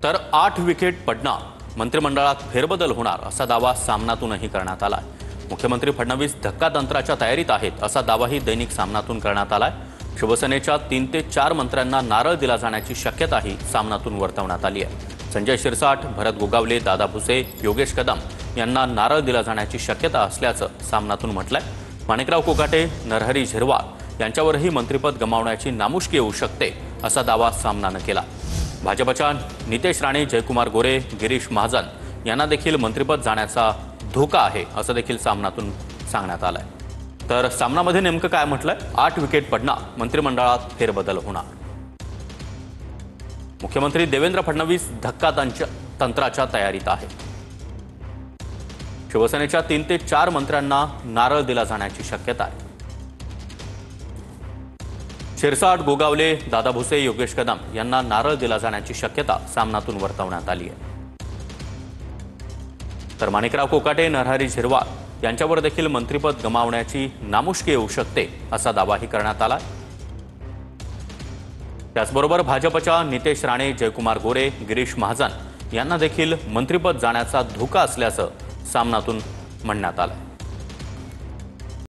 तर 8 विकेट पडणार, मंत्रिमंडळात फेरबदल होणार असा दावा सामनातूनही करण्यात आलाय। मुख्यमंत्री फडणवीस धक्कातंत्राच्या तयारीत आहेत असा दावाही दैनिक सामनातून करण्यात आलाय। शिवसेनेच्या 3 ते 4 मंत्र्यांना नारळ दिला जाण्याची शक्यताही सामनातून वर्तवण्यात आली आहे। संजय शिरसाट, भरत गोगावले, दादा भुसे, योगेश कदम यांना नारळ दिला जाण्याची शक्यता असल्याचं सामनातून म्हटलंय। माणिकराव कोकाटे, नरहरी झिरवाळ यांच्यावरही मंत्रिपद गमावण्याची नामुष्की येऊ शकते असा दावा सामनानं केला। भाजपच्या नितेश राणे, जयकुमार गोरे, गिरीश महाजन यांना देखील मंत्रिपद जाण्याचा धोका आहे असं देखील सामनातून सांगण्यात आलंय। तर सामनामध्ये नेमकं काय म्हटलंय? 8 विकेट पडणार, मंत्रिमंडळात फेरबदल होणार। मुख्यमंत्री देवेंद्र फडणवीस धक्कातंत्राच्या तयारीत आहेत। शिवसेनेच्या 3 ते 4 मंत्र्यांना नारळ दिला जाण्याची शक्यता आहे। शिरसाट, गोगावले, दादा भुसे, योगेश कदम यांना नारळ दिला जाण्याची शक्यता सामनातून वर्तवण्यात आली आहे। तर माणिकराव कोकाटे, नरहरी झिरवाळ यांच्यावर देखील मंत्रिपद गमावण्याची नामुष्की येऊ शकते असा दावाही करण्यात आला। त्याचबरोबर भाजपच्या नितेश राणे, जयकुमार गोरे, गिरीश महाजन यांना देखील मंत्रिपद जाण्याचा धोका असल्याचं सामनातून म्हणण्यात आलं।